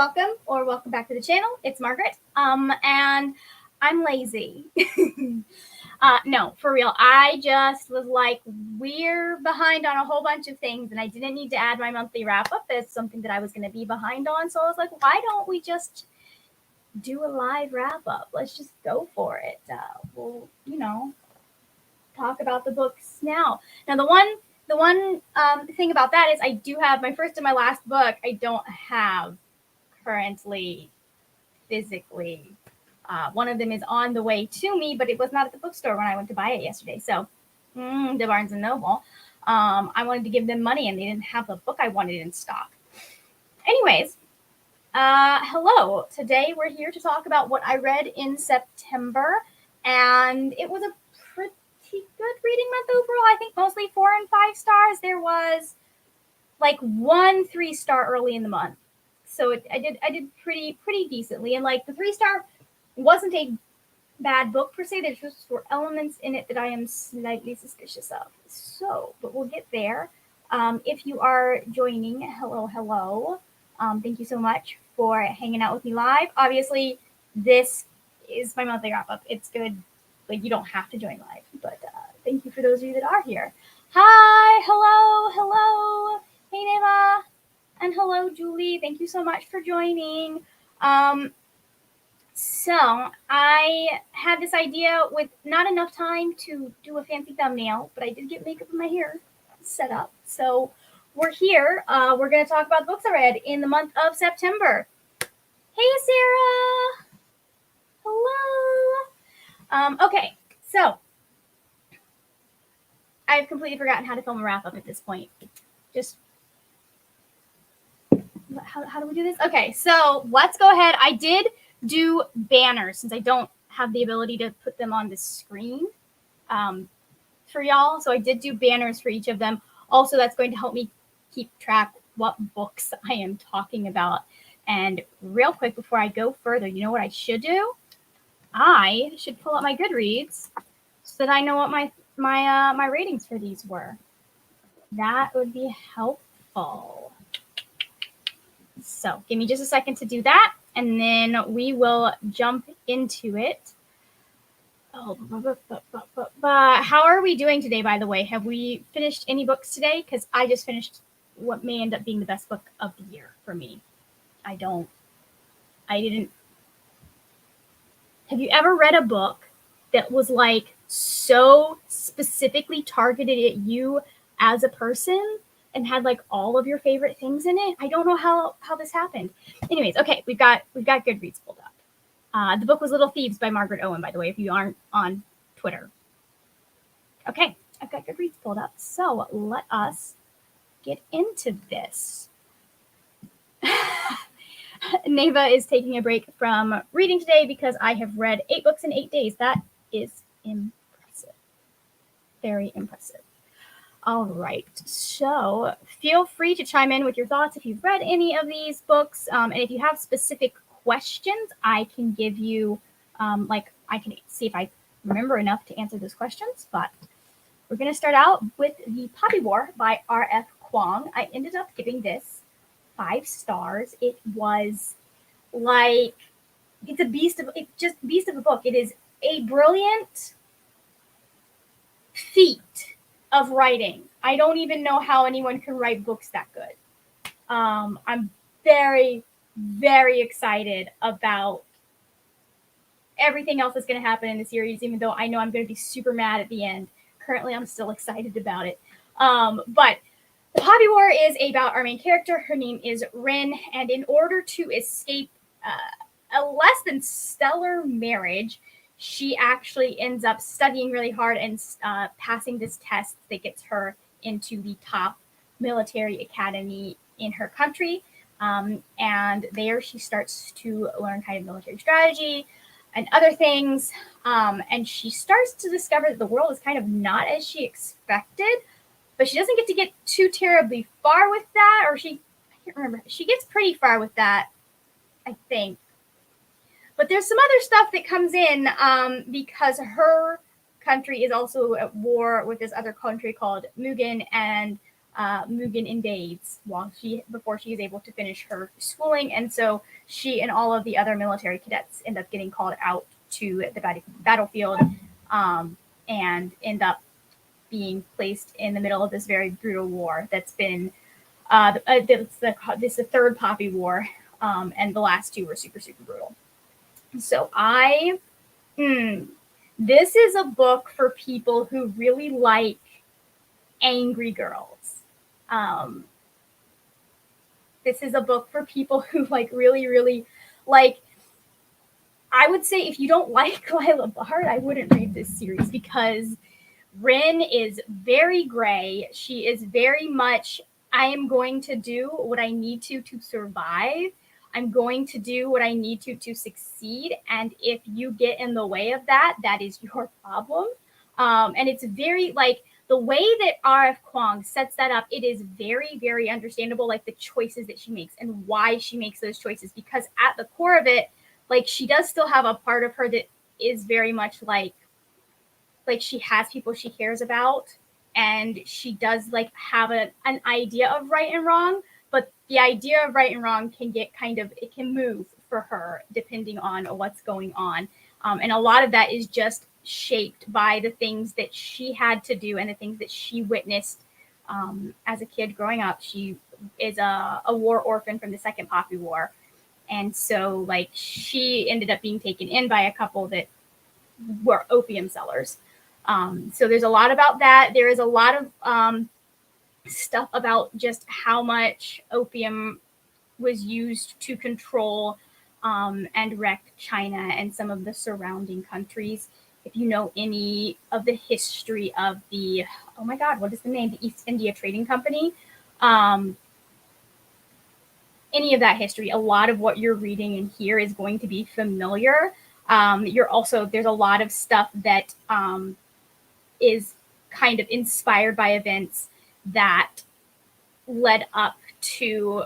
welcome back to the channel. It's Margaret, and I'm lazy. No, for real. I just was like, we're behind on a whole bunch of things, and I didn't need to add my monthly wrap-up as something that I was going to be behind on, so I was like, why don't we just do a live wrap-up? Let's just go for it. We'll, talk about the books now. Now, the one thing about that is I do have my first and my last book. I don't have currently physically. One of them is on the way to me, but it was not at the bookstore when I went to buy it yesterday. So the Barnes & Noble, I wanted to give them money and they didn't have the book I wanted in stock. Anyways, hello. Today we're here to talk about what I read in September, and it was a pretty good reading month overall. I think mostly 4 and 5 stars. There was like 1 3-star early in the month. So I did pretty decently, and like the 3-star wasn't a bad book per se. There's just elements in it that I am slightly suspicious of. So, but we'll get there. If you are joining, hello. Thank you so much for hanging out with me live. Obviously, this is my monthly wrap up. It's good. Like, you don't have to join live, but thank you for those of you that are here. Hi, hello. Hey, Neva. And hello, Julie. Thank you so much for joining. So I had this idea with not enough time to do a fancy thumbnail, but I did get makeup in my hair set up. So we're here. We're going to talk about the books I read in the month of September. Hey, Sarah. Hello. Okay, so I've completely forgotten how to film a wrap up at this point. Just how do we do this? Okay, so let's go ahead. I did do banners since I don't have the ability to put them on the screen for y'all. So I did do banners for each of them. Also, that's going to help me keep track what books I am talking about. And real quick, before I go further, you know what I should do? I should pull up my Goodreads so that I know what my ratings for these were. That would be helpful. So give me just a second to do that, and then we will jump into it. Oh, how are we doing today, by the way? Have we finished any books today? Because I just finished what may end up being the best book of the year for me. I didn't. Have you ever read a book that was like so specifically targeted at you as a person and had like all of your favorite things in it? I don't know how this happened. Anyways, okay, we've got Goodreads pulled up. The book was Little Thieves by Margaret Owen, by the way, if you aren't on Twitter. Okay, I've got Goodreads pulled up. So let us get into this. Neva is taking a break from reading today because I have read 8 books in 8 days. That is impressive. Very impressive. All right, so feel free to chime in with your thoughts if you've read any of these books. And if you have specific questions, I can give you, I can see if I remember enough to answer those questions. But we're going to start out with The Poppy War by R.F. Kuang. I ended up giving this 5 stars. It was like, it's a beast of a book. It is a brilliant feat of writing. I don't even know how anyone can write books that good. I'm very excited about everything else that's going to happen in the series, even though I know I'm going to be super mad at the end. Currently, I'm still excited about it. But The Poppy War is about our main character. Her name is Wynne, and in order to escape a less than stellar marriage, she actually ends up studying really hard and passing this test that gets her into the top military academy in her country. And there she starts to learn kind of military strategy and other things. And she starts to discover that the world is kind of not as she expected, but she doesn't get too terribly far with that. Or I can't remember. She gets pretty far with that, I think. But there's some other stuff that comes in because her country is also at war with this other country called Mugen, and Mugen invades before she is able to finish her schooling, and so she and all of the other military cadets end up getting called out to the battlefield, and end up being placed in the middle of this very brutal war that's been this is the third Poppy War, and the last two were super super brutal. So this is a book for people who really like angry girls. This is a book for people who like really, really like. I would say if you don't like Lila Bard, I wouldn't read this series because Wynne is very gray. She is very much, I am going to do what I need to survive. I'm going to do what I need to succeed. And if you get in the way of that, that is your problem. And it's very like the way that R.F. Kuang sets that up, it is very, very understandable, like the choices that she makes and why she makes those choices. Because at the core of it, like she does still have a part of her that is very much like she has people she cares about, and she does like have an idea of right and wrong, but the idea of right and wrong can get it can move for her depending on what's going on. And a lot of that is just shaped by the things that she had to do and the things that she witnessed as a kid growing up. She is a war orphan from the Second Poppy War. And so like she ended up being taken in by a couple that were opium sellers. So there's a lot about that. There is a lot of stuff about just how much opium was used to control and wreck China and some of the surrounding countries. If you know any of the history of the, oh my God, what is the name? The East India Trading Company. Any of that history, a lot of what you're reading in here is going to be familiar. There's a lot of stuff that is kind of inspired by events that led up to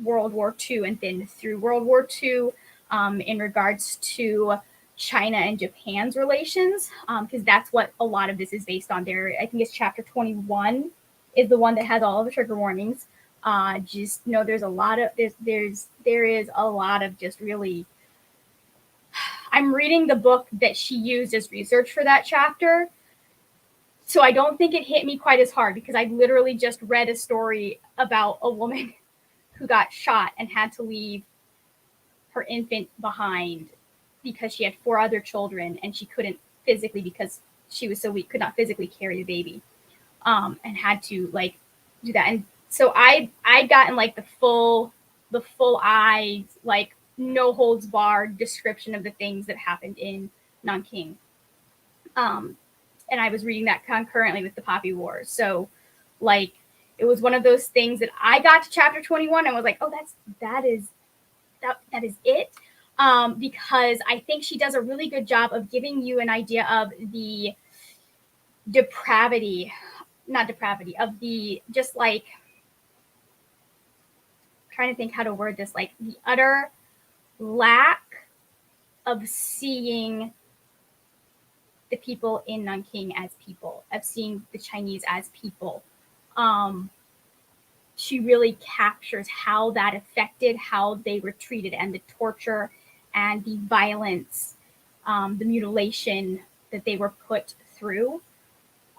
World War II and then through World War II in regards to China and Japan's relations, because that's what a lot of this is based on. There, I think it's chapter 21 is the one that has all of the trigger warnings. Just know there's a lot of there is a lot of just really. I'm reading the book that she used as research for that chapter, so I don't think it hit me quite as hard because I literally just read a story about a woman who got shot and had to leave her infant behind because she had 4 other children and she couldn't physically, because she was so weak, could not physically carry the baby, and had to like do that. And so I'd gotten like the full eyes, like no holds barred description of the things that happened in Nanking. And I was reading that concurrently with the Poppy Wars. So like it was one of those things that I got to chapter 21 and was like, oh, that is it. Because I think she does a really good job of giving you an idea of the of the just like, trying to think how to word this, like the utter lack of seeing the people in Nanking as people, of seeing the Chinese as people. She really captures how that affected how they were treated and the torture and the violence, the mutilation that they were put through.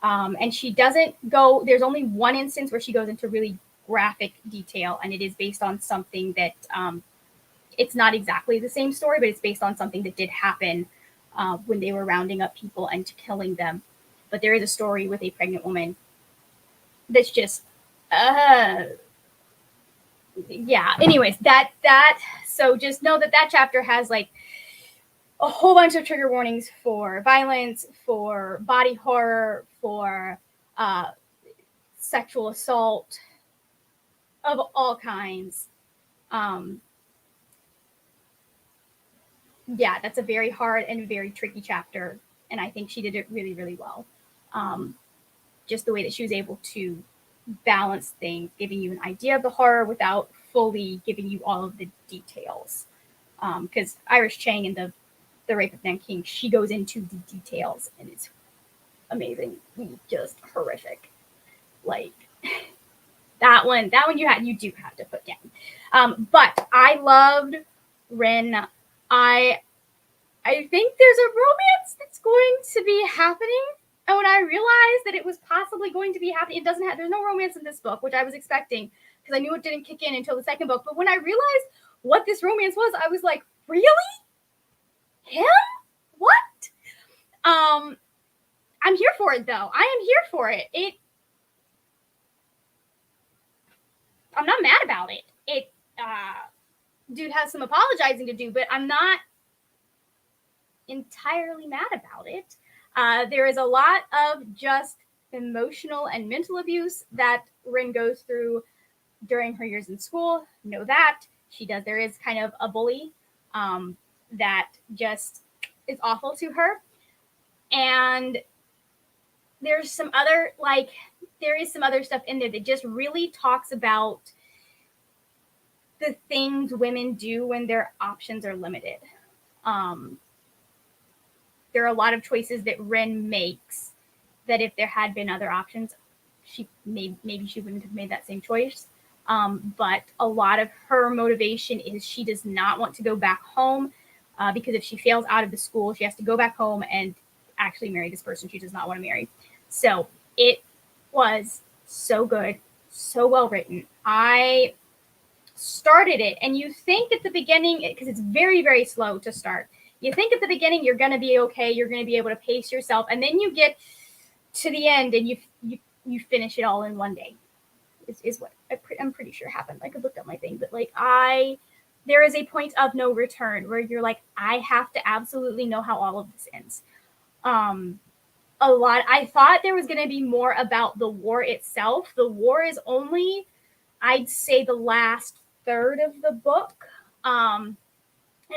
And she doesn't go, there's only one instance where she goes into really graphic detail, and it is based on something that, it's not exactly the same story, but it's based on something that did happen when they were rounding up people and killing them. But there is a story with a pregnant woman that's just, yeah. Anyways, so just know that chapter has like a whole bunch of trigger warnings for violence, for body horror, for sexual assault of all kinds. Yeah, that's a very hard and very tricky chapter, and I think she did it really, really well. Just the way that she was able to balance things, giving you an idea of the horror without fully giving you all of the details. Because Iris Chang in the Rape of Nanking, she goes into the details, and it's amazing, just horrific. Like, That one you do have to put down. But I loved Wynne. I think there's a romance that's going to be happening. And when I realized that it was possibly going to be happening, there's no romance in this book, which I was expecting because I knew it didn't kick in until the second book. But when I realized what this romance was, I was like, really? Him? What? I'm here for it though. I am here for it. I'm not mad about it. Dude has some apologizing to do, but I'm not entirely mad about it. There is a lot of just emotional and mental abuse that Wynne goes through during her years in school. Know that she does. There is kind of a bully that just is awful to her. And there is some other stuff in there that just really talks about the things women do when their options are limited. There are a lot of choices that Wynne makes that if there had been other options, maybe she wouldn't have made that same choice. But a lot of her motivation is she does not want to go back home because if she fails out of the school, she has to go back home and actually marry this person she does not want to marry. So it was so good, so well written. I started it, and you think at the beginning, because it's very, very slow to start, you think at the beginning you're going to be okay, you're going to be able to pace yourself, and then you get to the end and you finish it all in one day. Is what I'm pretty sure happened. I could look up my thing, but there is a point of no return where you're like, I have to absolutely know how all of this ends. I thought there was going to be more about the war itself. The war is only, I'd say, the last third of the book. And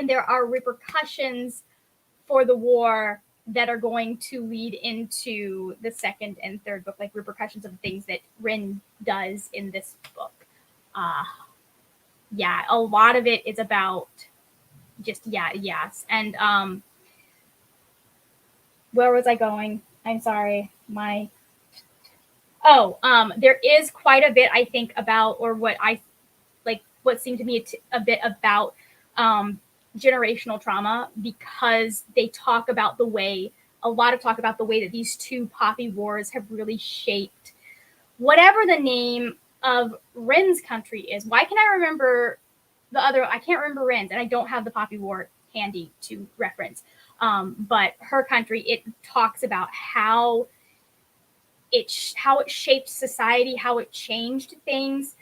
there are repercussions for the war that are going to lead into the second and third book, like repercussions of things that Wynne does in this book. A lot of it is about just, yes. And where was I going? I'm sorry. There is quite a bit, I think, about, or what seemed to me a bit about generational trauma, because they talk about a lot of talk about the way that these two poppy wars have really shaped whatever the name of Wynne's country is. Why can I remember the other? I can't remember Wynne's, and I don't have the poppy war handy to reference. But her country, it talks about how it shaped society, how it changed things,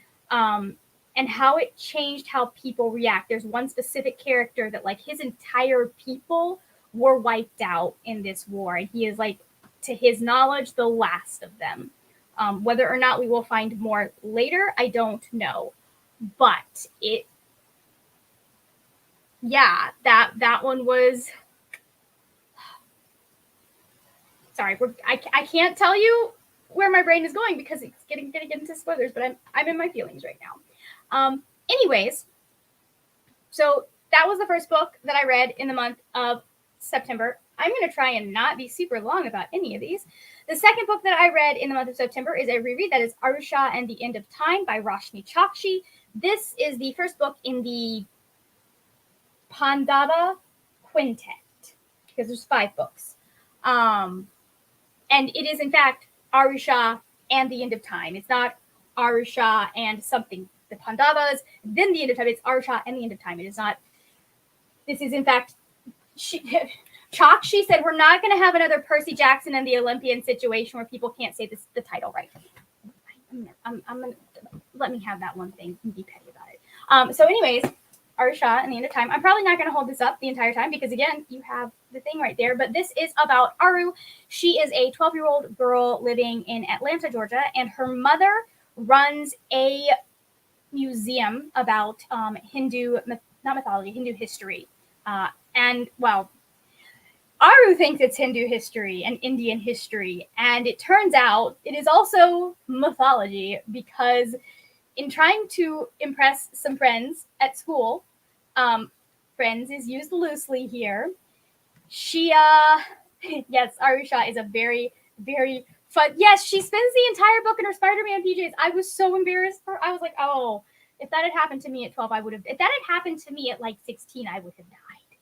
and how it changed how people react. There's one specific character that his entire people were wiped out in this war, and he is, to his knowledge, the last of them. Whether or not we will find more later, I don't know. But that one was. Sorry, I can't tell you where my brain is going because it's gonna get into spoilers, but I'm in my feelings right now. Anyways, so that was the first book that I read in the month of September. I'm going to try and not be super long about any of these. The second book that I read in the month of September is a reread. That is Shah and the End of Time by Roshani Chokshi. This is the first book in the Pandava Quintet, because there's 5 books. And it is, in fact, Shah and the End of Time. It's not Shah and something, the Pandavas, then the End of Time. It's Shah and the End of Time. It is not. This is, in fact, Chokshi said, we're not going to have another Percy Jackson and the Olympian situation where people can't say the title right. I'm gonna let me have that one thing and be petty about it. So anyways, Shah and the End of Time. I'm probably not going to hold this up the entire time because, again, you have the thing right there. But this is about Aru. She is a 12-year-old girl living in Atlanta, Georgia, and her mother runs a museum about Hindu history. And, well, Aru thinks it's Hindu history and Indian history. And it turns out it is also mythology because in trying to impress some friends at school, friends is used loosely here. She, yes, Shah is a very, very But yes, she spends the entire book in her Spider-Man PJs. I was so embarrassed for. I was like, oh, if that had happened to me at 12, I would have. If that had happened to me at like 16, I would have died.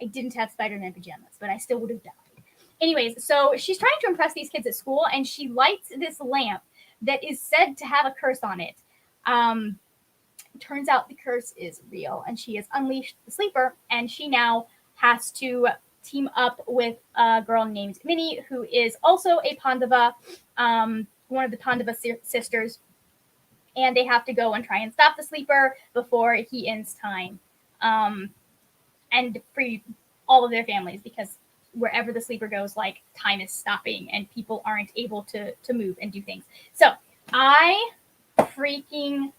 I didn't have Spider-Man pajamas, but I still would have died. Anyways, so she's trying to impress these kids at school, and she lights this lamp that is said to have a curse on it. Turns out the curse is real, and she has unleashed the sleeper, and she now has to team up with a girl named Minnie, who is also a Pandava, one of the Pandava sisters, and they have to go and try and stop the sleeper before he ends time, and free all of their families, because wherever the sleeper goes, like, time is stopping and people aren't able to move and do things. So I freaking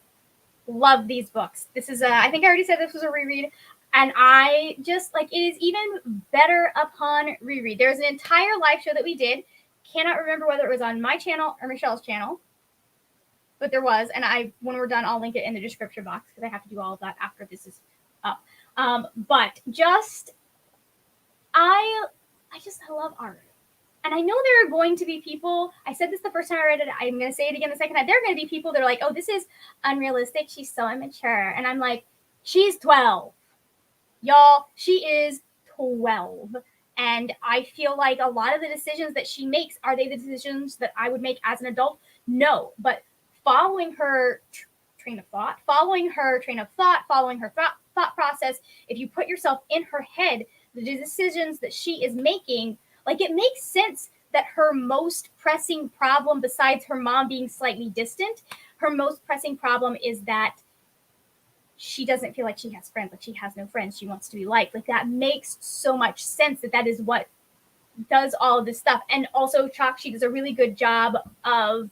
love these books. This is I think I already said this was a reread, and I just like it is even better upon reread. There's an entire live show that we did. Cannot remember whether it was on my channel or Michelle's channel, but there was, and when we're done, I'll link it in the description box because I have to do all of that after this is up. But just I love art. And I know there are going to be people, I said this the first time I read it, I'm going to say it again the second time. There are going to be people that are like, oh, this is unrealistic. She's so immature. And I'm like, she's 12. Y'all, she is 12. And I feel like a lot of the decisions that she makes, are they the decisions that I would make as an adult? No. But following her train of thought, following her thought process, if you put yourself in her head, the decisions that she is making, like, it makes sense that her most pressing problem, besides her mom being slightly distant, her most pressing problem is that she doesn't feel like she has friends. Like, she has no friends. She wants to be liked. Like, that makes so much sense that is what does all of this stuff. And also, Chokshi does a really good job of,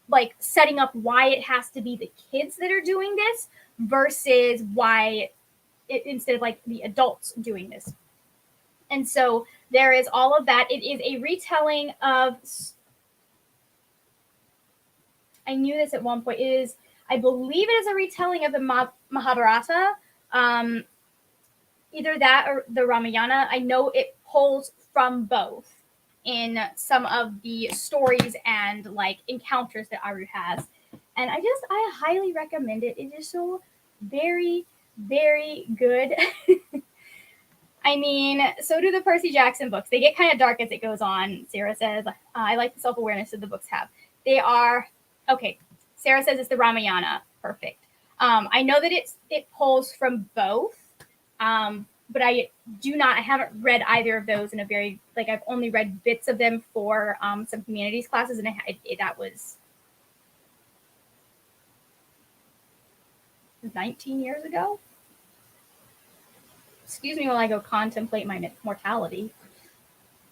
like, setting up why it has to be the kids that are doing this versus why instead of, like, the adults doing this. And so there is all of that. It is a retelling of, I knew this at one point, I believe it is a retelling of the Mahabharata, either that or the Ramayana. I know it pulls from both in some of the stories and, like, encounters that Aru has. And I highly recommend it. It is so very, very good. I mean, so do the Percy Jackson books. They get kind of dark as it goes on. Sarah says, I like the self-awareness that the books have. They are, okay, Sarah says it's the Ramayana. Perfect. I know that it pulls from both, but I haven't read either of those in a very, like, I've only read bits of them for some humanities classes, and that was 19 years ago. Excuse me while I go contemplate my mortality.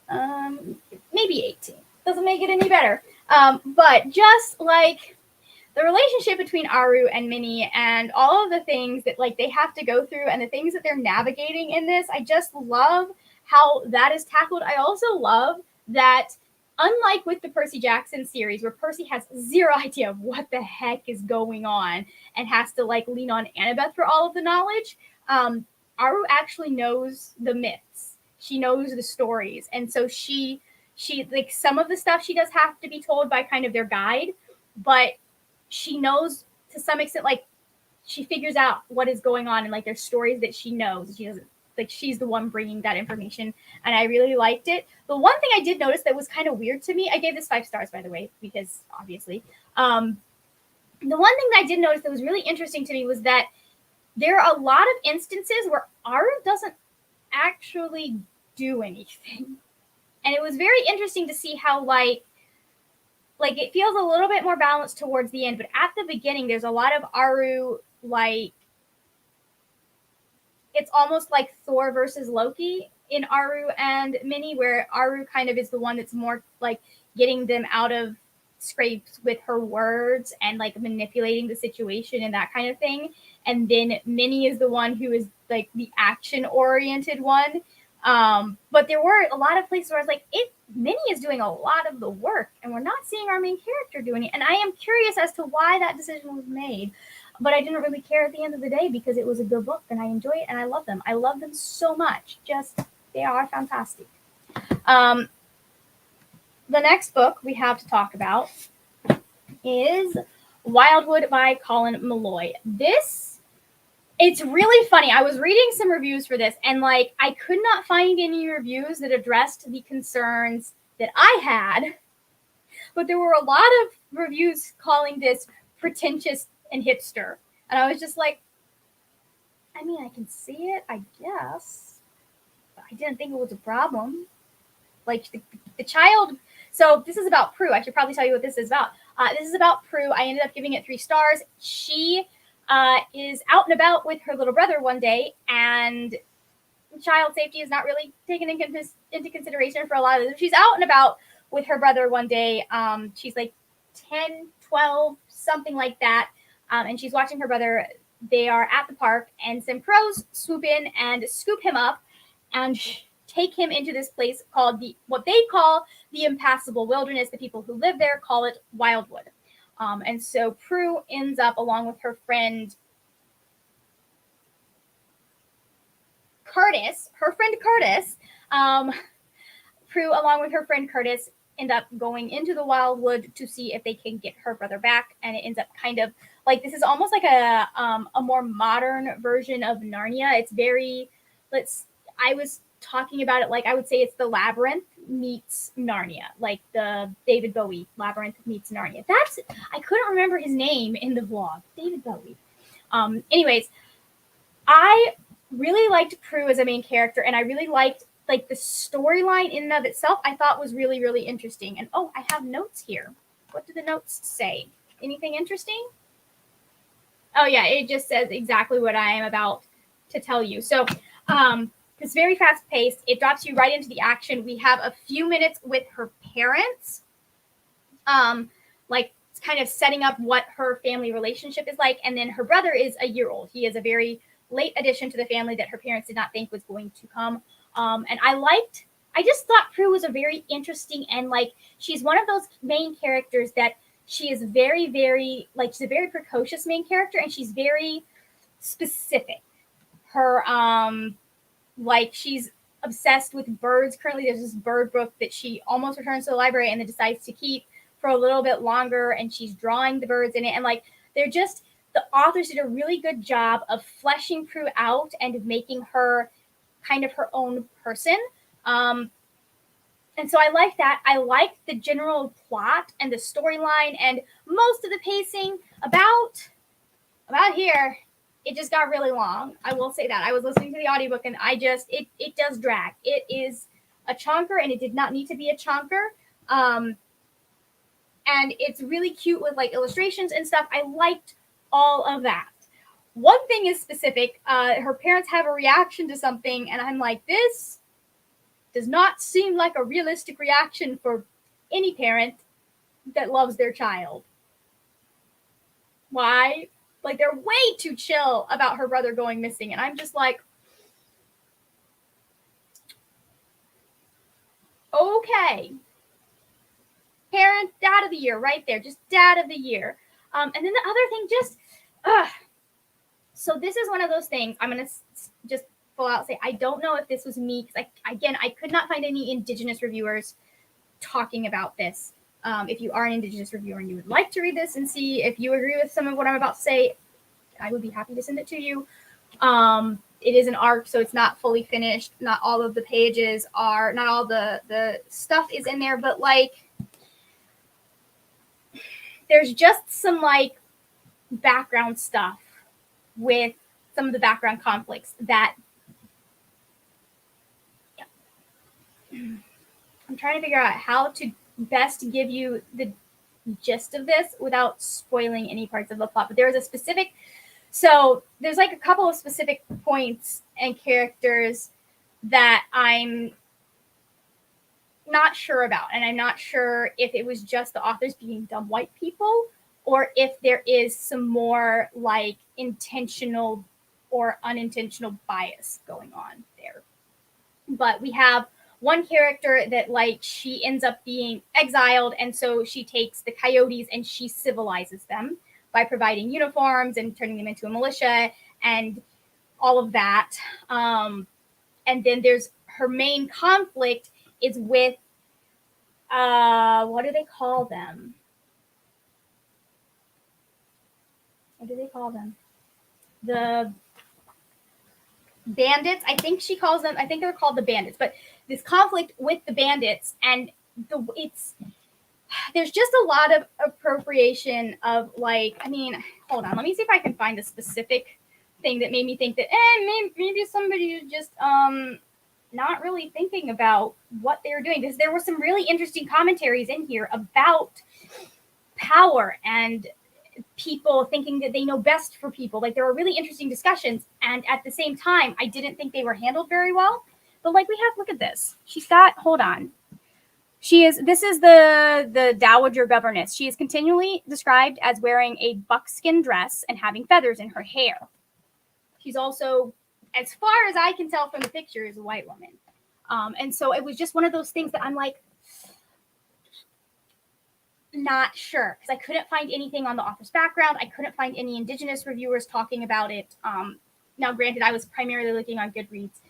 Maybe 18. Doesn't make it any better. But just, like, the relationship between Aru and Minnie and all of the things that, like, they have to go through and the things that they're navigating in this, I just love how that is tackled. I also love that, unlike with the Percy Jackson series, where Percy has zero idea of what the heck is going on and has to, like, lean on Annabeth for all of the knowledge, Aru actually knows the myths. She knows the stories. And so she like, some of the stuff she does have to be told by kind of their guide, but she knows to some extent, like, she figures out what is going on, and, like, there's stories that she knows. She doesn't, like, she's the one bringing that information, and I really liked it. The one thing I did notice that was kind of weird to me, I gave this 5 stars, by the way, because obviously, the one thing that I did notice that was really interesting to me was that there are a lot of instances where Aru doesn't actually do anything. And it was very interesting to see how, like it feels a little bit more balanced towards the end, but at the beginning, there's a lot of Aru, like, it's almost like Thor versus Loki in Aru and Minnie, where Aru kind of is the one that's more, like, getting them out of scrapes with her words and, like, manipulating the situation and that kind of thing. And then Minnie is the one who is, like, the action-oriented one. But there were a lot of places where I was like, Minnie is doing a lot of the work, and we're not seeing our main character doing it. And I am curious as to why that decision was made. But I didn't really care at the end of the day because it was a good book, and I enjoy it, and I love them. I love them so much. Just, they are fantastic. the next book we have to talk about is Wildwood by Colin Meloy. It's really funny. I was reading some reviews for this, and like I could not find any reviews that addressed the concerns that I had, but there were a lot of reviews calling this pretentious and hipster, and I was just like, I mean, I can see it, I guess, but I didn't think it was a problem. Like the child. So this is about Prue. I should probably tell you what this is about. This is about Prue. I ended up giving it 3 stars. She is out and about with her little brother one day, and child safety is not really taken into consideration for a lot of them. She's out and about with her brother one day. She's like 10, 12, something like that. And she's watching her brother. They are at the park, and some crows swoop in and scoop him up and take him into this place called what they call the impassable wilderness. The people who live there call it Wildwood. And so Prue ends up, along with her friend Curtis, Prue, along with her friend Curtis, end up going into the Wildwood to see if they can get her brother back. And it ends up kind of like, this is almost like a more modern version of Narnia. It's very, I was talking about it like I would say it's the Labyrinth meets Narnia, like the David Bowie Labyrinth meets Narnia. I couldn't remember his name in the vlog. David Bowie. Anyways, I really liked Prue as a main character, and I really liked like the storyline in and of itself. I thought was really, really interesting. And oh, I have notes here. What do the notes say? Anything interesting? Oh yeah, it just says exactly what I am about to tell you. So it's very fast paced. It drops you right into the action. We have a few minutes with her parents, like kind of setting up what her family relationship is like. And then her brother is a year old. He is a very late addition to the family that her parents did not think was going to come. And I just thought Prue was a very interesting, and like she's one of those main characters that she is very, very, like she's a very precocious main character, and she's very specific. Her like she's obsessed with birds. Currently there's this bird book that she almost returns to the library and then decides to keep for a little bit longer, and she's drawing the birds in it. And like they're just, the authors did a really good job of fleshing Prue out and making her kind of her own person. And so I like that. I like the general plot and the storyline, and most of the pacing about here. It just got really long. I will say that. I was listening to the audiobook, and it does drag. It is a chonker, and it did not need to be a chonker. And it's really cute with like illustrations and stuff. I liked all of that. One thing is specific. Her parents have a reaction to something, and I'm like, this does not seem like a realistic reaction for any parent that loves their child. Why? Like, they're way too chill about her brother going missing. And I'm just like, okay. Parent, dad of the year, right there. Just dad of the year. And then the other thing, so this is one of those things. I'm going to just full out say, I don't know if this was me, because I could not find any Indigenous reviewers talking about this. If you are an Indigenous reviewer and you would like to read this and see if you agree with some of what I'm about to say, I would be happy to send it to you. It is an ARC, so it's not fully finished. Not all of the pages are, not all the stuff is in there, but like there's just some like background stuff with some of the background conflicts that I'm trying to figure out how to best give you the gist of this without spoiling any parts of the plot. But there is a specific, so there's like a couple of specific points and characters that I'm not sure about. And I'm not sure if it was just the authors being dumb white people, or if there is some more like intentional or unintentional bias going on there. But we have one character that like she ends up being exiled, and so she takes the coyotes and she civilizes them by providing uniforms and turning them into a militia and all of that. And then there's her main conflict is with what do they call them? What do they call them? The bandits. I think she calls them. I think they're called the bandits. But this conflict with the bandits, and there's just a lot of appropriation of like. I mean, hold on. Let me see if I can find a specific thing that made me think that maybe somebody is just not really thinking about what they were doing, because there were some really interesting commentaries in here about power and people thinking that they know best for people. Like, there were really interesting discussions, and at the same time, I didn't think they were handled very well. But like, look at this. She's got, hold on. This is the Dowager Governess. She is continually described as wearing a buckskin dress and having feathers in her hair. She's also, as far as I can tell from the picture, is a white woman. And so it was just one of those things that I'm like, not sure, because I couldn't find anything on the author's background. I couldn't find any Indigenous reviewers talking about it. Now, granted, I was primarily looking on Goodreads,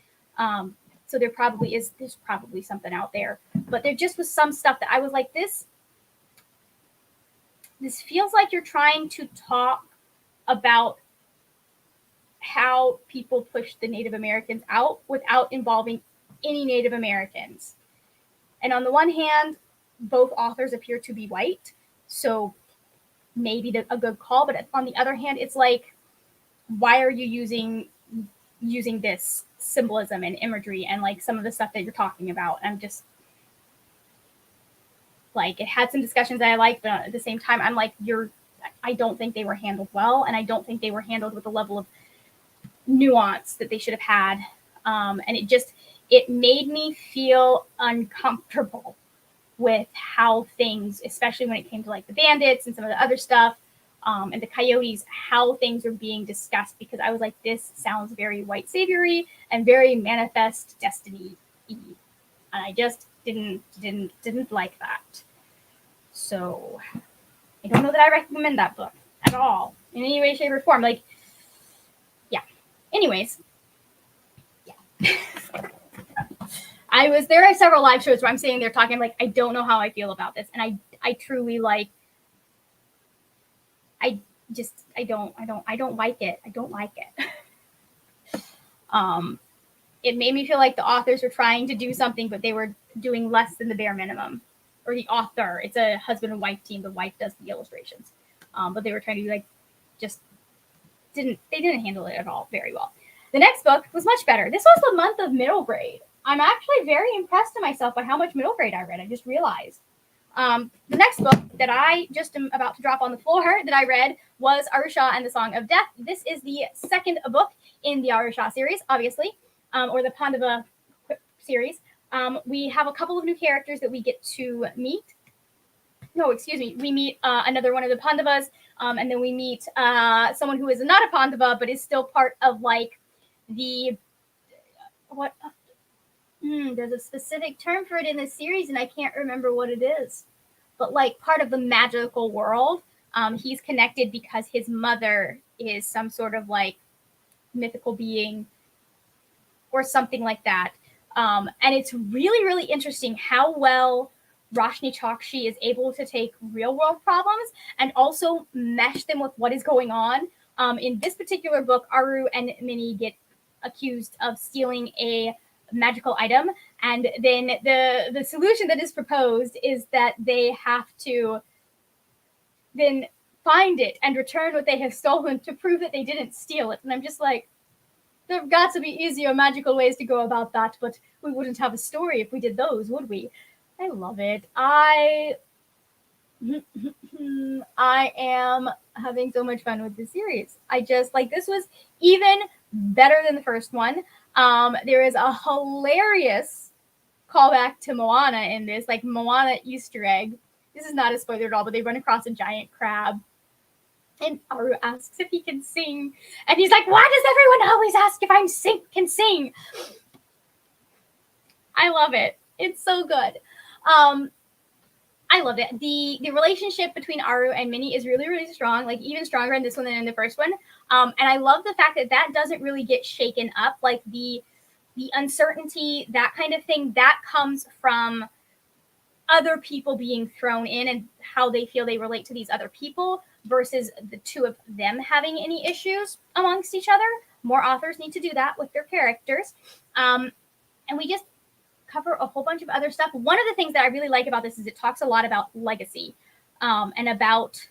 so there's probably something out there. But there just was some stuff that I was like, this feels like you're trying to talk about how people pushed the Native Americans out without involving any Native Americans. And on the one hand, both authors appear to be white, so maybe a good call. But on the other hand, it's like, why are you using this symbolism and imagery and like some of the stuff that you're talking about? I'm just like, it had some discussions that I liked, but at the same time, I'm like, I don't think they were handled well, and I don't think they were handled with the level of nuance that they should have had. And it made me feel uncomfortable with how things, especially when it came to like the bandits and some of the other stuff, and the coyotes, how things are being discussed, because I was like, this sounds very white saviory and very manifest destiny-y. And I just didn't like that. So I don't know that I recommend that book at all in any way, shape, or form. Like, yeah. Anyways, yeah. There are several live shows where I'm sitting there talking like, I don't know how I feel about this. And I truly like, I don't like it. I don't like it. It made me feel like the authors were trying to do something, but they were doing less than the bare minimum. Or the author, it's a husband and wife team. The wife does the illustrations. But they were trying to like, they didn't handle it at all very well. The next book was much better. This was the month of middle grade. I'm actually very impressed in myself by how much middle grade I read. I just realized. The next book that I just am about to drop on the floor that I read was Shah and the Song of Death. This is the second book in the Shah series, obviously, or the Pandava series. We have a couple of new characters that we get to meet. No, excuse me. We meet another one of the Pandavas, and then we meet someone who is not a Pandava, but is still part of like the what. There's a specific term for it in this series, and I can't remember what it is. But like part of the magical world, he's connected because his mother is some sort of like mythical being or something like that. And it's really, really interesting how well Roshani Chokshi is able to take real world problems and also mesh them with what is going on. In this particular book, Aru and Minnie get accused of stealing a magical item, and then the solution that is proposed is that they have to then find it and return what they have stolen to prove that they didn't steal it. And I'm just like, there have got to be easier magical ways to go about that, but we wouldn't have a story if we did those, would we? I love it. I am having so much fun with this series. I just like, this was even better than the first one. There is a hilarious callback to Moana in this, like Moana Easter egg. This is not a spoiler at all, but they run across a giant crab. And Aru asks if he can sing. And he's like, why does everyone always ask if can sing? I love it. It's so good. I loved it. The relationship between Aru and Minnie is really, really strong, like even stronger in this one than in the first one. And I love the fact that doesn't really get shaken up, like the uncertainty, that kind of thing, that comes from other people being thrown in and how they feel they relate to these other people versus the two of them having any issues amongst each other. More authors need to do that with their characters. And we just cover a whole bunch of other stuff. One of the things that I really like about this is it talks a lot about legacy, and about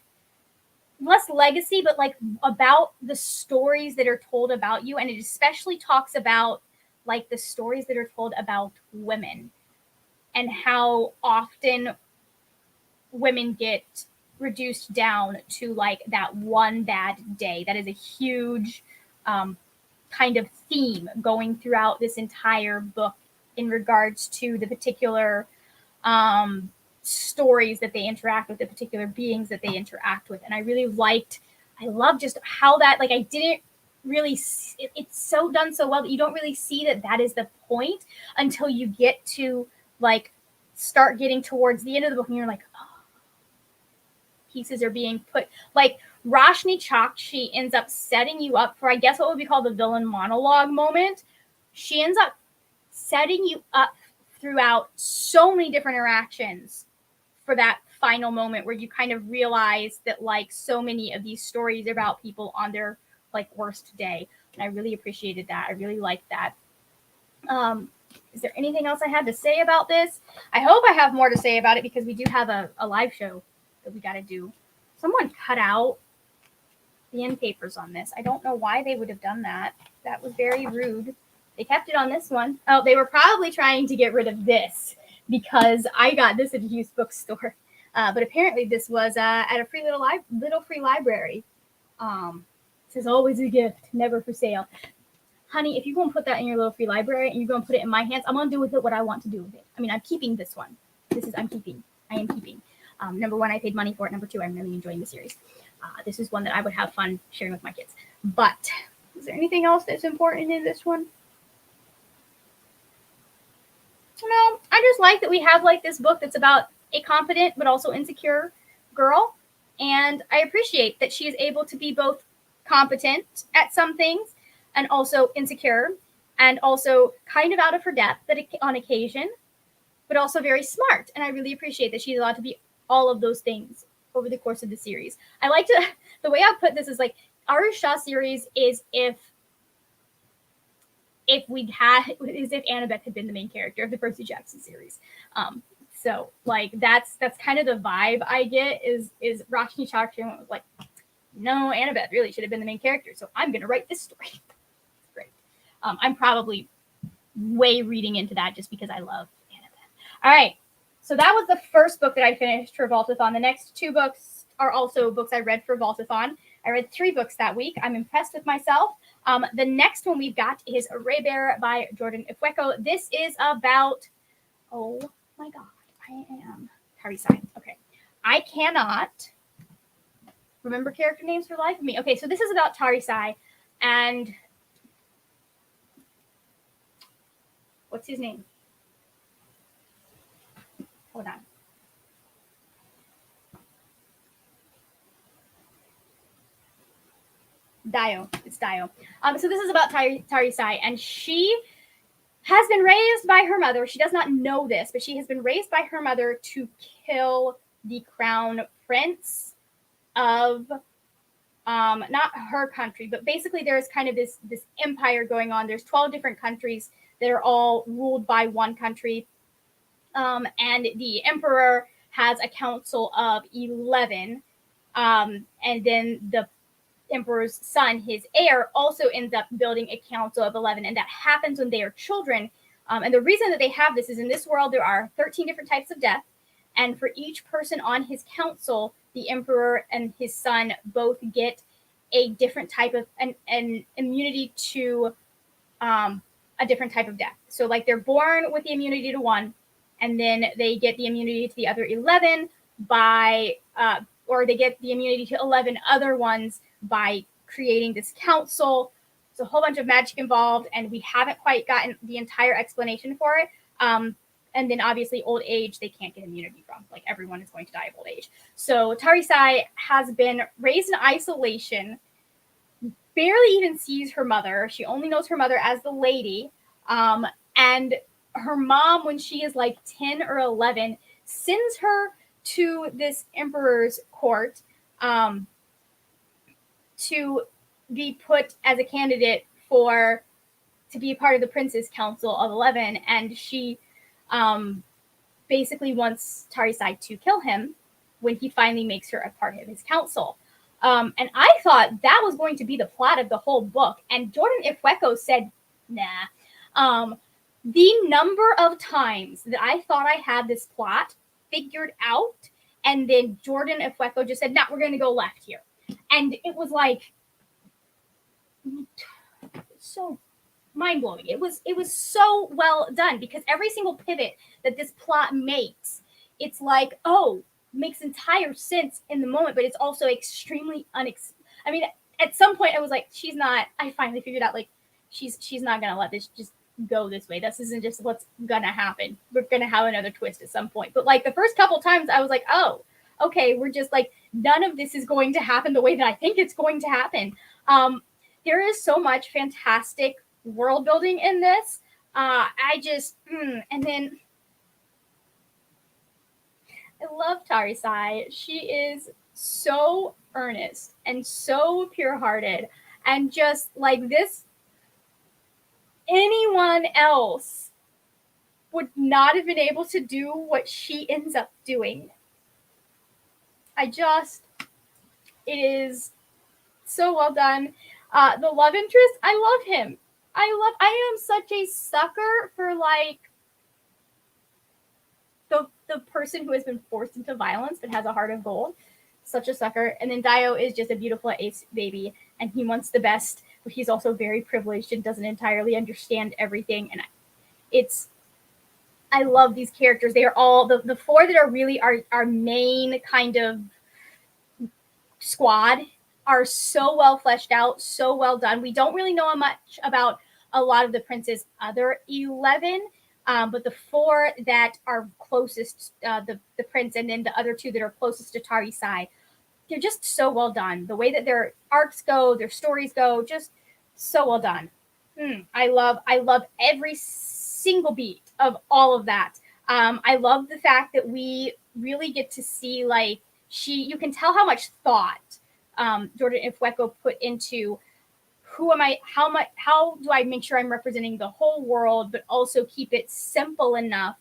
less legacy, but like about the stories that are told about you. And it especially talks about like the stories that are told about women and how often women get reduced down to like that one bad day. That is a huge kind of theme going throughout this entire book in regards to the particular stories that they interact with, the particular beings that they interact with. And I love just how that, like, I didn't really, it's so done so well that you don't really see that is the point until you get to like start getting towards the end of the book and you're like, oh, pieces are being put, like Roshani Chokshi ends up setting you up for, I guess, what would be called the villain monologue moment. She ends up setting you up throughout so many different interactions for that final moment where you kind of realize that like so many of these stories are about people on their like worst day. And I really appreciated that. I really liked that. Is there anything else I had to say about this? I hope I have more to say about it because we do have a live show that we got to do. Someone cut out the end papers on this. I don't know why they would have done that. That was very rude. They kept it on this one. Oh, they were probably trying to get rid of this because I got this at a used bookstore. But apparently this was at a free little free library. It says always a gift, never for sale. Honey, if you're going to put that in your little free library and you're going to put it in my hands, I'm going to do with it what I want to do with it. I mean, I'm keeping this one. I am keeping. Number one, I paid money for it. Number two, I'm really enjoying the series. This is one that I would have fun sharing with my kids. But is there anything else that's important in this one? No, I just like that we have like this book that's about a confident but also insecure girl. And I appreciate that she is able to be both competent at some things and also insecure and also kind of out of her depth on occasion, but also very smart. And I really appreciate that she's allowed to be all of those things over the course of the series. I like to, the way I put this is like our Shah series is if Annabeth had been the main character of the Percy Jackson series. So like that's kind of the vibe I get is Roshani Chokshi was like, no, Annabeth really should have been the main character. So I'm going to write this story. Great. I'm probably way reading into that just because I love Annabeth. All right. So that was the first book that I finished for Vaultathon. The next two books are also books I read for Vaultathon. I read 3 books that week. I'm impressed with myself. The next one we've got is Raybearer by Jordan Ifueko. This is about, oh my God, I am Tarisai. Okay. I cannot remember character names for the life of me. Okay, so this is about Tarisai and what's his name? Hold on. Dio. It's Dio. So this is about Tarisai, and she has been raised by her mother. She does not know this, but she has been raised by her mother to kill the crown prince of not her country, but basically there's kind of this empire going on. There's 12 different countries that are all ruled by one country. And the emperor has a council of 11. And then the emperor's son, his heir, also ends up building a council of 11. And that happens when they are children. And the reason that they have this is in this world, there are 13 different types of death. And for each person on his council, the emperor and his son both get a different type of an immunity to a different type of death. So like they're born with the immunity to one, and then they get the immunity to the other 11 by, or they get the immunity to 11 other ones by creating this council. There's a whole bunch of magic involved, and we haven't quite gotten the entire explanation for it. And then obviously old age, they can't get immunity from. Like everyone is going to die of old age. So Tarisai has been raised in isolation, barely even sees her mother. She only knows her mother as the lady. And her mom, when she is like 10 or 11, sends her to this emperor's court to be put as a candidate to be a part of the Prince's Council of 11, and she basically wants Tarisai to kill him when he finally makes her a part of his council. And I thought that was going to be the plot of the whole book, and Jordan Ifueko said, nah. The number of times that I thought I had this plot figured out, and then Jordan Ifueko just said, nah, we're going to go left here. And it was like, so mind-blowing. It was so well done, because every single pivot that this plot makes, it's like, oh, makes entire sense in the moment, but it's also extremely I mean, at some point I was like, I finally figured out, like, she's not gonna let this just go this way. This isn't just what's gonna happen. We're gonna have another twist at some point. But like the first couple times I was like, oh, okay, we're just like, none of this is going to happen the way that I think it's going to happen. There is so much fantastic world building in this. And then I love Tarisai. She is so earnest and so pure-hearted, and just like this, anyone else would not have been able to do what she ends up doing. It is so well done. The love interest, I love him. I am such a sucker for like the person who has been forced into violence but has a heart of gold. Such a sucker. And then Dio is just a beautiful ace baby, and he wants the best, but he's also very privileged and doesn't entirely understand everything. And I love these characters. They are all the four that are really our main kind of squad are so well fleshed out, so well done. We don't really know much about a lot of the Prince's other 11, but the four that are closest, the Prince, and then the other two that are closest to Tarisai, they're just so well done. The way that their arcs go, their stories go, just so well done. I love every single beat of all of that. I love the fact that we really get to see, like, you can tell how much thought Jordan Ifueko put into how do I make sure I'm representing the whole world, but also keep it simple enough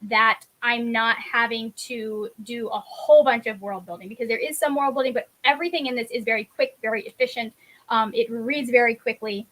that I'm not having to do a whole bunch of world building, because there is some world building, but everything in this is very quick, very efficient. It reads very quickly.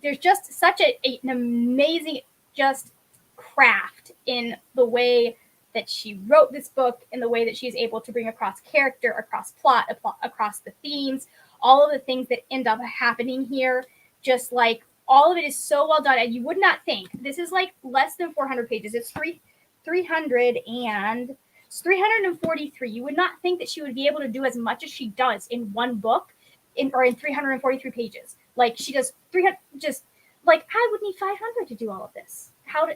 There's just such an amazing just craft in the way that she wrote this book, in the way that she's able to bring across character, across plot, across the themes, all of the things that end up happening here. Just like all of it is so well done, and you would not think this is like less than 400 pages. It's 343. You would not think that she would be able to do as much as she does in one book, in 343 pages. Like she does 300. Just like I would need 500 to do all of this. How?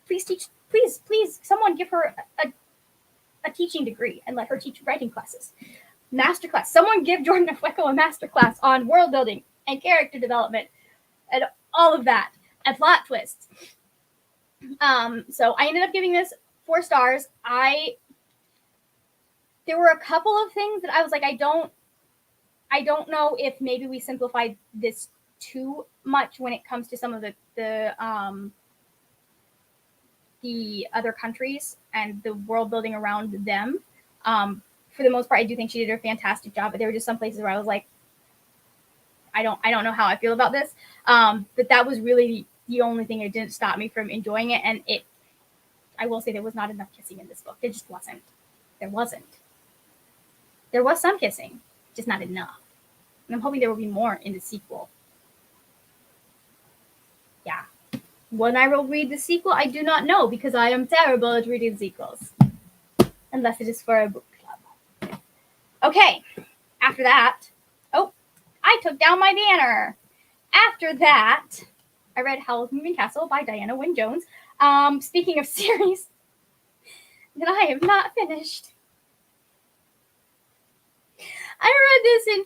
Please teach. Please, someone give her a teaching degree and let her teach writing classes. Masterclass. Someone give Jordan Ifueko a masterclass on world building and character development and all of that, and plot twists. So I ended up giving this 4 stars. There were a couple of things that I was like, I don't know if maybe we simplified this too much when it comes to some of the other countries and the world building around them. For the most part, I do think she did a fantastic job, but there were just some places where I was like, I don't know how I feel about this. But that was really the only thing that didn't stop me from enjoying it. And I will say there was not enough kissing in this book. There just wasn't. There wasn't. There was some kissing, just not enough. And I'm hoping there will be more in the sequel. Yeah. When I will read the sequel, I do not know, because I am terrible at reading sequels. Unless it is for a book club. Okay. After that, I took down my banner. After that, I read Howl's Moving Castle by Diana Wynne Jones. Speaking of series that I have not finished. I read this in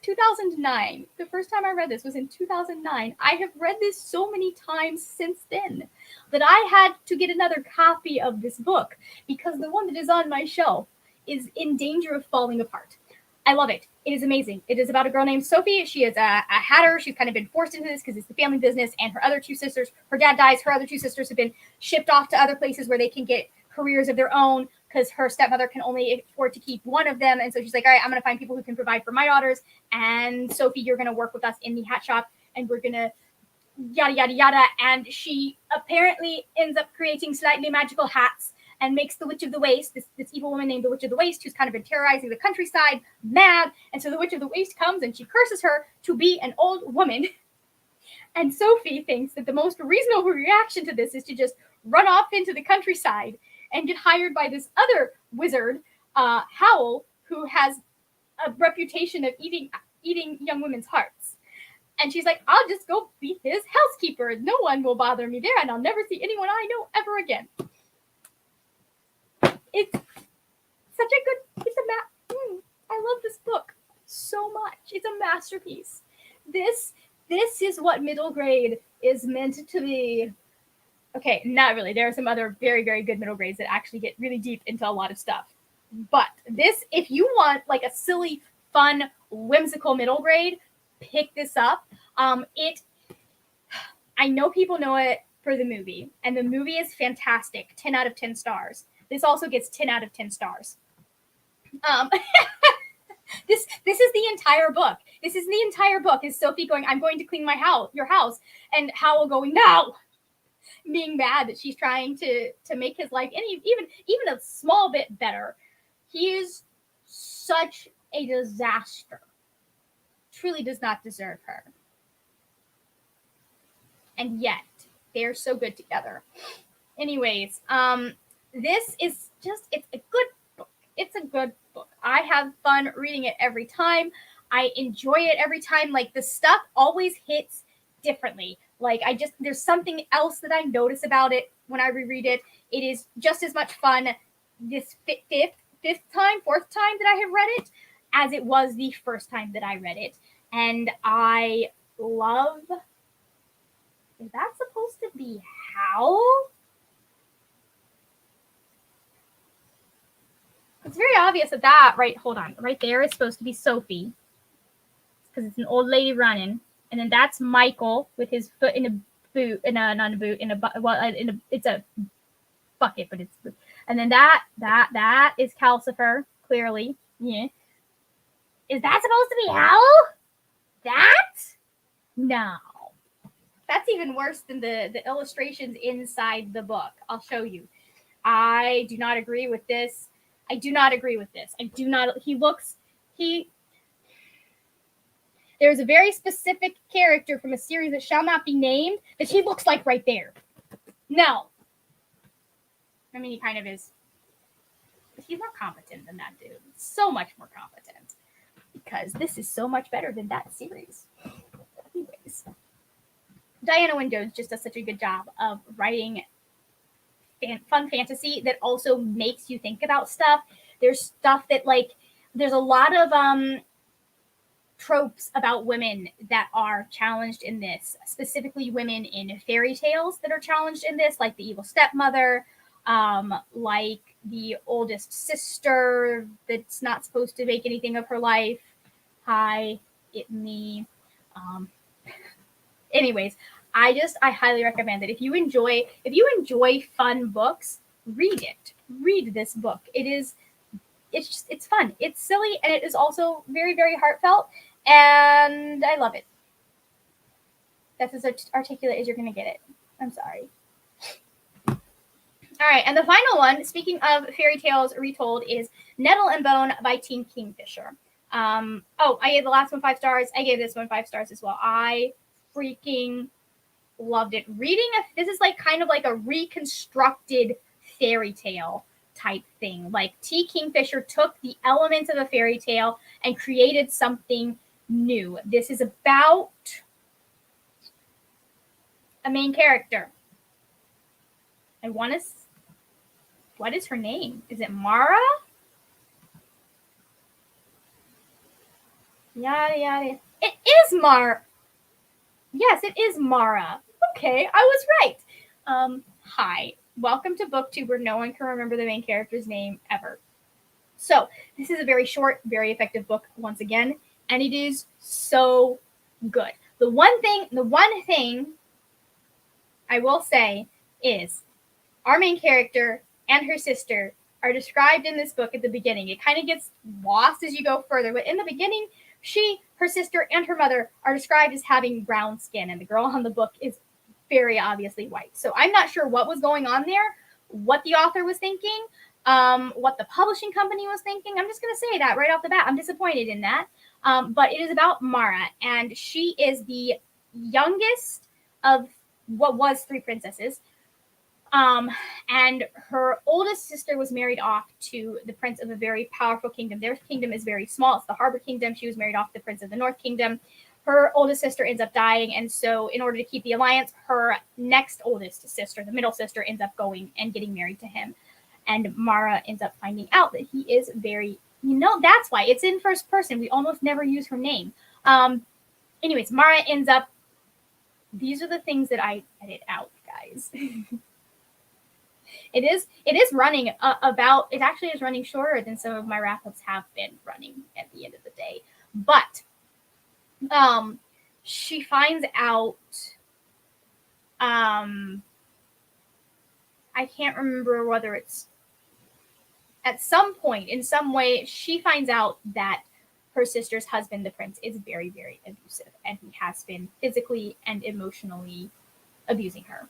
2009. The first time I read this was in 2009. I have read this so many times since then that I had to get another copy of this book because the one that is on my shelf is in danger of falling apart. I love it. It is amazing. It is about a girl named Sophie. She is a hatter. She's kind of been forced into this because it's the family business, and her other two sisters, her dad dies. Her other two sisters have been shipped off to other places where they can get careers of their own because her stepmother can only afford to keep one of them. And so she's like, all right, I'm going to find people who can provide for my daughters. And Sophie, you're going to work with us in the hat shop, and we're going to yada, yada, yada. And she apparently ends up creating slightly magical hats and makes the Witch of the Waste, this evil woman named the Witch of the Waste, who's kind of been terrorizing the countryside, mad. And so the Witch of the Waste comes and she curses her to be an old woman. And Sophie thinks that the most reasonable reaction to this is to just run off into the countryside and get hired by this other wizard, Howl, who has a reputation of eating young women's hearts. And she's like, I'll just go be his housekeeper. No one will bother me there, and I'll never see anyone I know ever again. It's such a good, I love this book so much. It's a masterpiece. This is what middle grade is meant to be. Okay, not really. There are some other very, very good middle grades that actually get really deep into a lot of stuff. But this, if you want like a silly, fun, whimsical middle grade, pick this up. I know people know it for the movie, and the movie is fantastic. 10 out of 10 stars. This also gets 10 out of 10 stars. This is the entire book. This is the entire book. Is Sophie going, I'm going to clean your house, and Howl going, no, being mad that she's trying to make his life even a small bit better. He is such a disaster. Truly does not deserve her. And yet, they're so good together. Anyways, this is just, it's a good book. It's a good book. I have fun reading it every time. I enjoy it every time. Like, the stuff always hits differently. Like, there's something else that I notice about it when I reread it. It is just as much fun this fourth time that I have read it as it was the first time that I read it. And I love, is that supposed to be Howl? It's very obvious that right there is supposed to be Sophie, because it's an old lady running, and then that's Michael with his foot in a boot, it's a bucket, but it's, and then that is Calcifer, clearly. Yeah. Is that supposed to be Howl? That? No. That's even worse than the illustrations inside the book. I'll show you. I do not agree with this. There's a very specific character from a series that shall not be named that he looks like right there. No. I mean, he kind of is. But he's more competent than that dude. So much more competent. Because this is so much better than that series. Anyways. Diana Wynne Jones just does such a good job of writing fun fantasy that also makes you think about stuff. There's stuff that, like, there's a lot of tropes about women that are challenged in this, specifically women in fairy tales that are challenged in this, like the evil stepmother, like the oldest sister that's not supposed to make anything of her life. Hi, it me. Anyways, I highly recommend it. If you enjoy fun books, read it. Read this book. It's fun. It's silly, and it is also very, very heartfelt, and I love it. That's as articulate as you're going to get it. I'm sorry. All right, and the final one, speaking of fairy tales retold, is Nettle and Bone by Team Kingfisher. I gave the last one 5 stars. I gave this one 5 stars as well. I freaking loved it. This is like kind of like a reconstructed fairy tale type thing. Like T. Kingfisher took the elements of a fairy tale and created something new. This is about a main character. What is her name? Is it Mara? Yada yada. It is Yes, it is Mara. Okay, I was right. Hi. Welcome to book 2 where no one can remember the main character's name ever. So, this is a very short, very effective book once again, and it is so good. The one thing I will say is our main character and her sister are described in this book at the beginning. It kind of gets lost as you go further, but in the beginning, her sister, and her mother are described as having brown skin, and the girl on the book is very obviously white. So I'm not sure what was going on there, what the author was thinking, what the publishing company was thinking. I'm just going to say that right off the bat. I'm disappointed in that. But it is about Mara, and she is the youngest of what was 3 princesses. And her oldest sister was married off to the prince of a very powerful kingdom. Their kingdom is very small. It's the Harbor Kingdom. She was married off to the prince of the North Kingdom. Her oldest sister ends up dying, and so in order to keep the alliance, her next oldest sister, the middle sister, ends up going and getting married to him. And Mara ends up finding out that he is very, that's why it's in first person. We almost never use her name. Anyways, Mara ends up, these are the things that I edit out, guys. It is running it actually is running shorter than some of my wrap-ups have been running at the end of the day. But she finds out, I can't remember whether it's at some point, in some way, she finds out that her sister's husband, the prince, is very, very abusive, and he has been physically and emotionally abusing her.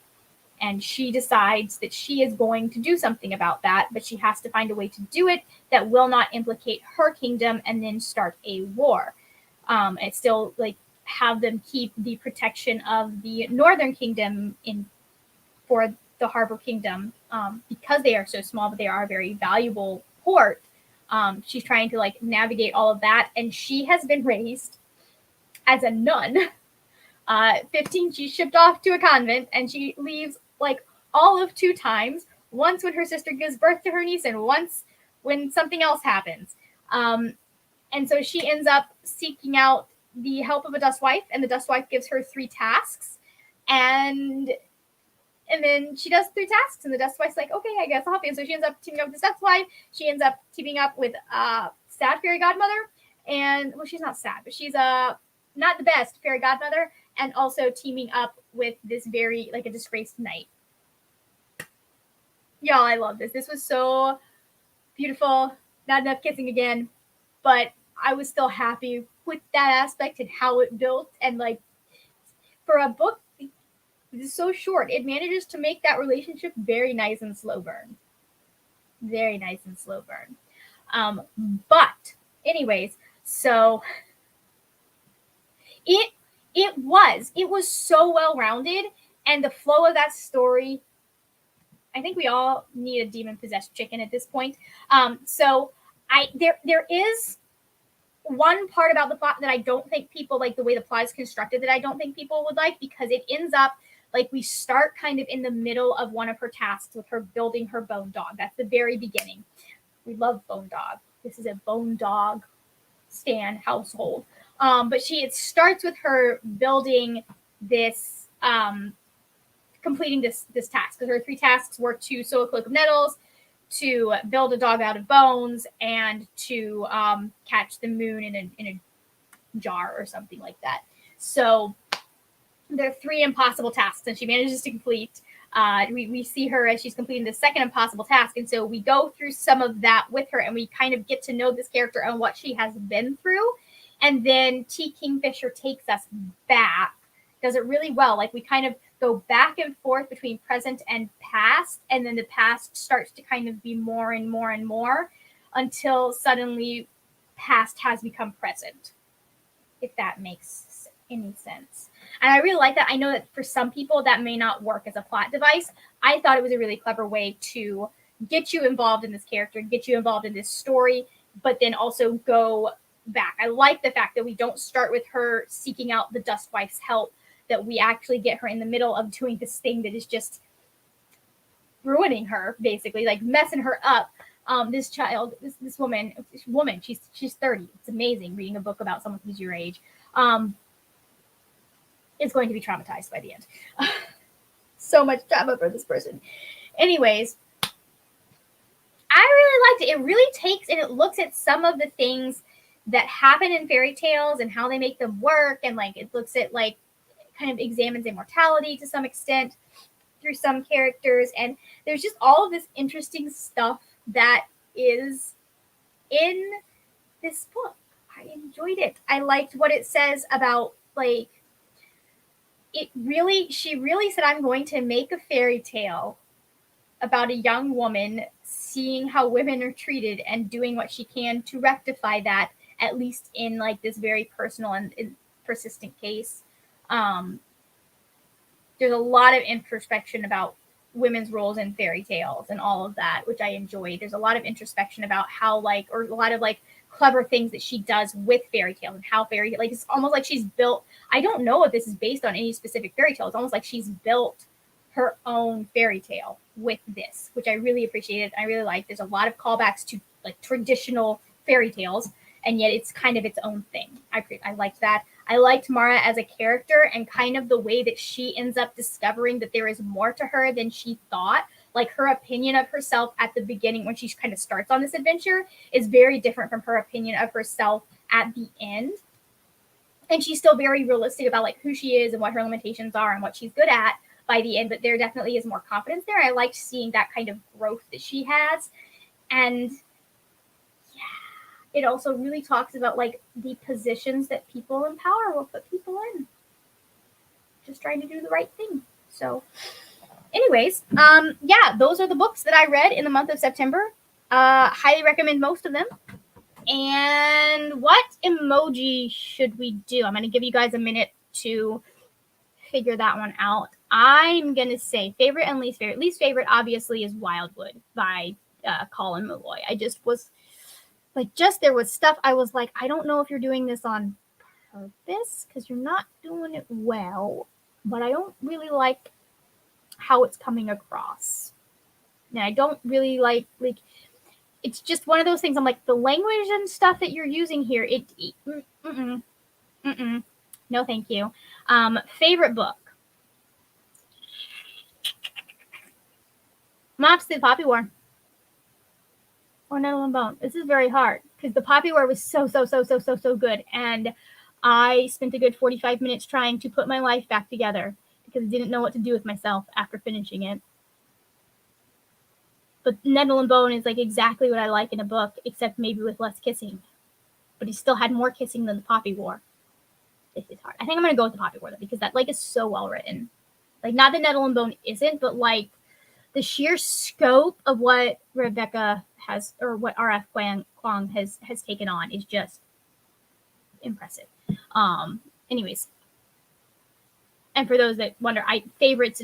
And she decides that she is going to do something about that, but she has to find a way to do it that will not implicate her kingdom and then start a war. And still have them keep the protection of the Northern Kingdom for the Harbor Kingdom, because they are so small, but they are a very valuable port. She's trying to navigate all of that, and she has been raised as a nun. 15, she's shipped off to a convent, and she leaves all of 2 times. Once when her sister gives birth to her niece, and once when something else happens. And so she ends up seeking out the help of a dust wife, and the dust wife gives her 3 tasks, and then she does 3 tasks, and the dust wife's like, okay, I guess I'll help you. And so she ends up teaming up with this dust wife. She ends up teaming up with sad fairy godmother, and she's not sad, but she's not the best fairy godmother, and also teaming up with this very a disgraced knight. Y'all, I love this. This was so beautiful. Not enough kissing again, but I was still happy with that aspect and how it built. And for a book that is so short, it manages to make that relationship very nice and slow burn. Very nice and slow burn. But anyways, so it was so well rounded, and the flow of that story. I think we all need a demon-possessed chicken at this point. So there is one part about the plot that I don't think people the way the plot is constructed that I don't think people would like, because it ends up we start kind of in the middle of one of her tasks with her building her bone dog. That's the very beginning. We love bone dog. This is a bone dog stan household. But it starts with her building this, completing this task, because her 3 tasks were to sew a cloak of nettles, to build a dog out of bones, and to catch the moon in a jar or something like that. So there are 3 impossible tasks, and she manages to complete. We see her as she's completing the second impossible task, and so we go through some of that with her, and we kind of get to know this character and what she has been through. And then T. Kingfisher takes us back, does it really well. We kind of go back and forth between present and past, and then the past starts to kind of be more and more and more until suddenly past has become present, if that makes any sense. And I really like that. I know that for some people that may not work as a plot device. I thought it was a really clever way to get you involved in this character, get you involved in this story, but then also go back. I like the fact that we don't start with her seeking out the dust wife's help, that we actually get her in the middle of doing this thing that is just ruining her, basically, messing her up. This woman, she's 30. It's amazing reading a book about someone who's your age. Is going to be traumatized by the end. So much trauma for this person. Anyways, I really liked it. It really takes and it looks at some of the things that happen in fairy tales and how they make them work, and like it looks at like kind of examines immortality to some extent through some characters, and there's just all of this interesting stuff that is in this book. I enjoyed it. I liked what it says about like she really said, I'm going to make a fairy tale about a young woman seeing how women are treated and doing what she can to rectify that, at least in like this very personal and persistent case. There's a lot of introspection about women's roles in fairy tales and all of that, which I enjoyed. There's a lot of introspection about how or a lot of like clever things that she does with fairy tales and how it's almost like she's built. I don't know if this is based on any specific fairy tale. It's almost like she's built her own fairy tale with this, which I really appreciated. I really like. There's a lot of callbacks to like traditional fairy tales, and yet it's kind of its own thing. I liked that. I liked Mara as a character and kind of the way that she ends up discovering that there is more to her than she thought. Like her opinion of herself at the beginning when she kind of starts on this adventure is very different from her opinion of herself at the end. And she's still very realistic about like who she is and what her limitations are and what she's good at by the end, but there definitely is more confidence there. I liked seeing that kind of growth that she has. And it also really talks about like the positions that people in power will put people in. Just trying to do the right thing. So anyways, those are the books that I read in the month of September. Highly recommend most of them. And what emoji should we do? I'm going to give you guys a minute to figure that one out. I'm going to say favorite and least favorite. Least favorite, obviously, is Wildwood by Colin Meloy. I just was like, there was stuff I was like, I don't know if you're doing this on purpose because you're not doing it well, but I don't really like how it's coming across. And I don't really like it's just one of those things. I'm like, the language and stuff that you're using here, no thank you. Favorite book. Mops the Poppy War. Or Nettle and Bone. This is very hard because the Poppy War was so good. And I spent a good 45 minutes trying to put my life back together because I didn't know what to do with myself after finishing it. But Nettle and Bone is like exactly what I like in a book, except maybe with less kissing. But he still had more kissing than the Poppy War. This is hard. I think I'm going to go with the Poppy War though, because that like is so well written. Like not that Nettle and Bone isn't, but like the sheer scope of what Rebecca has, or what R.F. Kuang has taken on is just impressive. Anyways. And for those that wonder, favorites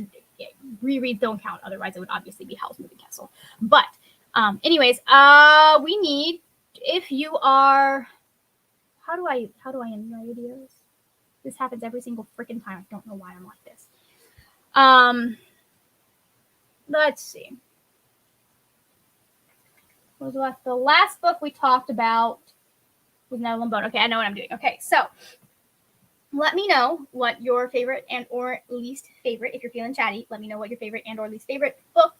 rereads don't count. Otherwise, it would obviously be Howl's Moving Castle. But anyways, we need, if you are, how do I end my videos? This happens every single freaking time. I don't know why I'm like this. Let's see. What was the last book we talked about was Nettle and Bone. Okay, I know what I'm doing. Okay, so let me know what your favorite and or least favorite, if you're feeling chatty, let me know what your favorite and or least favorite book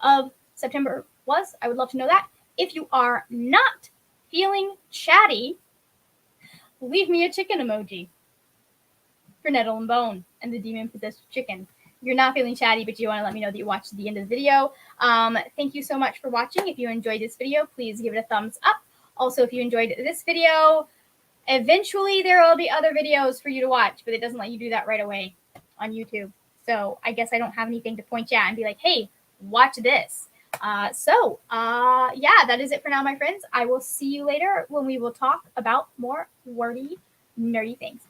of September was. I would love to know that. If you are not feeling chatty, leave me a chicken emoji for Nettle and Bone and the demon-possessed chicken. If you're not feeling chatty, but you want to let me know that you watched the end of the video. Thank you so much for watching. If you enjoyed this video, please give it a thumbs up. Also, if you enjoyed this video, eventually there will be other videos for you to watch, but it doesn't let you do that right away on YouTube. So I guess I don't have anything to point you at and be like, hey, watch this. That is it for now, my friends. I will see you later when we will talk about more wordy, nerdy things.